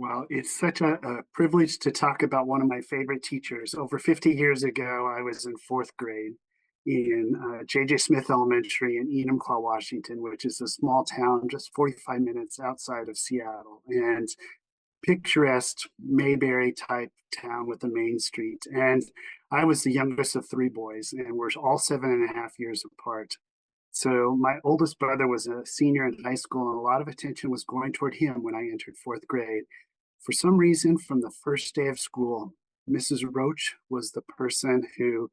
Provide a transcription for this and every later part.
Well, it's such a privilege to talk about one of my favorite teachers. Over 50 years ago, I was in fourth grade in J.J. Smith Elementary in Enumclaw, Washington, which is a small town just 45 minutes outside of Seattle, and picturesque Mayberry type town with a main street. And I was the youngest of three boys, and we're all 7.5 years apart. So my oldest brother was a senior in high school, and a lot of attention was going toward him when I entered fourth grade. For some reason, from the first day of school, Mrs. Roche was the person who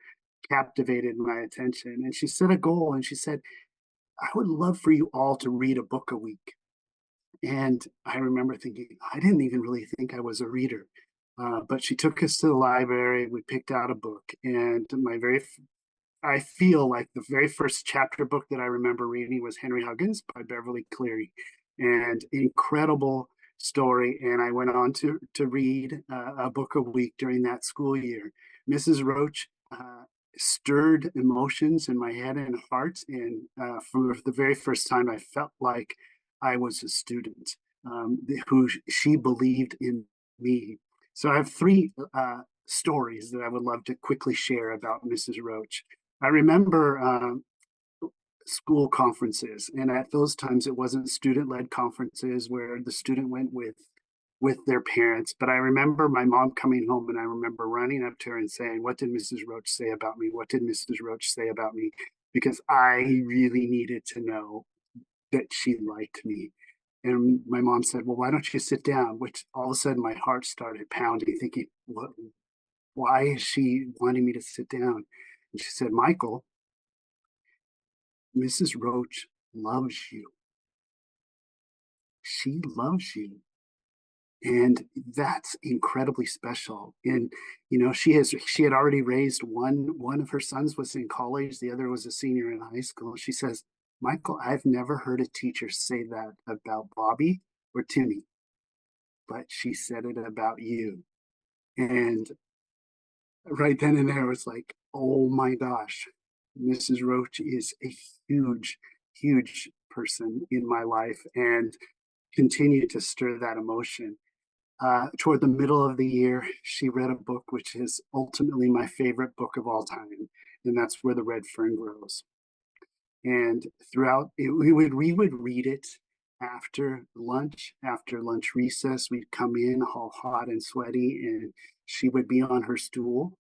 captivated my attention. And she set a goal and she said, I would love for you all to read a book a week. And I remember thinking, I didn't even really think I was a reader. But she took us to the library. We picked out a book, and I feel like the very first chapter book that I remember reading was Henry Huggins by Beverly Cleary, and incredible story. And I went on to read a book a week during that school year. Mrs. Roach stirred emotions in my head and heart, and for the very first time, I felt like I was a student who she believed in me. So I have three stories that I would love to quickly share about Mrs. Roach. I remember school conferences, and at those times it wasn't student-led conferences where the student went with their parents. But I remember my mom coming home, and I remember running up to her and saying, "What did Mrs. Roach say about me? What did Mrs. Roach say about me?" Because I really needed to know that she liked me. And my mom said, "Well, why don't you sit down?" Which all of a sudden my heart started pounding, thinking, "What? Why is she wanting me to sit down?" And she said, "Michael, Mrs. Roach loves you. She loves you." And that's incredibly special. And she had already raised one of her sons was in college, the other was a senior in high school. She says, "Michael, I've never heard a teacher say that about Bobby or Timmy, but she said it about you." And right then and there, it was like, oh my gosh, Mrs. Roach is a huge, huge person in my life and continued to stir that emotion. Toward the middle of the year, she read a book which is ultimately my favorite book of all time, and that's Where the Red Fern Grows. And throughout it, we would read it after lunch recess. We'd come in all hot and sweaty, and she would be on her stool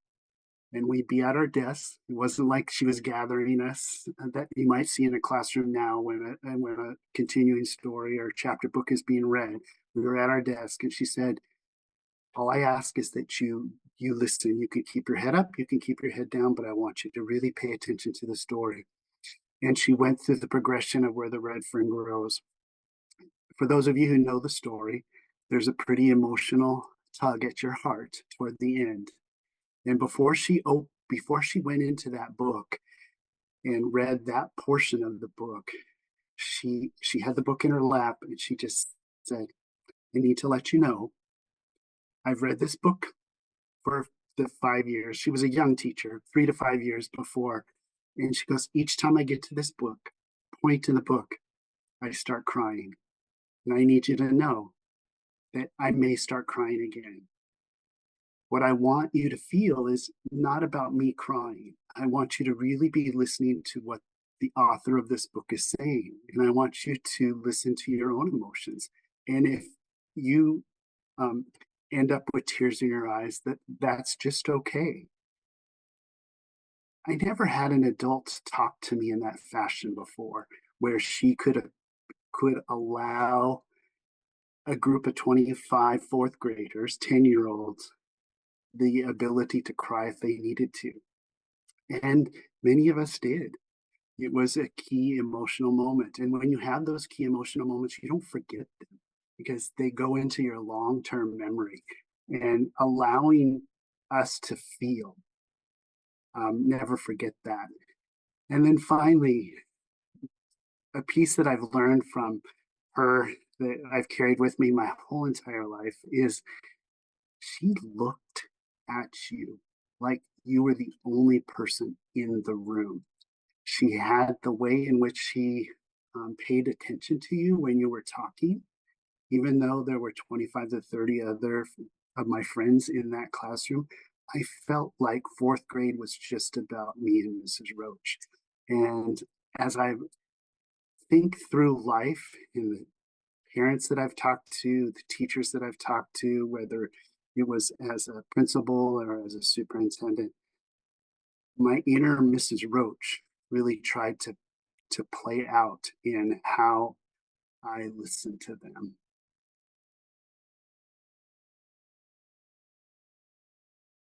and we'd be at our desks. It wasn't like she was gathering us that you might see in a classroom now when a continuing story or chapter book is being read. We were at our desk, and she said, "All I ask is that you listen. You can keep your head up, you can keep your head down, but I want you to really pay attention to the story." And she went through the progression of Where the Red Fern Grows. For those of you who know the story, there's a pretty emotional tug at your heart toward the end. And before she went into that book and read that portion of the book, she had the book in her lap and she just said, "I need to let you know, I've read this book for the 5 years." She was a young teacher, 3 to 5 years before. And she goes, "Each time I get to this point in the book, I start crying. And I need you to know that I may start crying again. What I want you to feel is not about me crying. I want you to really be listening to what the author of this book is saying. And I want you to listen to your own emotions. And if you um, end up with tears in your eyes, that's just okay." I never had an adult talk to me in that fashion before, where she could allow a group of 25 fourth graders, 10-year-olds, the ability to cry if they needed to. And many of us did. It was a key emotional moment. And when you have those key emotional moments, you don't forget them because they go into your long term memory. And allowing us to feel, never forget that. And then finally, a piece that I've learned from her that I've carried with me my whole entire life is she looked at you like you were the only person in the room. She had the way in which she paid attention to you when you were talking. even though there were 25 to 30 other of my friends in that classroom, I felt like fourth grade was just about me and Mrs. Roach. And as I think through life and the parents that I've talked to, the teachers that I've talked to, whether it was as a principal or as a superintendent, my inner Mrs. Roach really tried to play out in how I listened to them.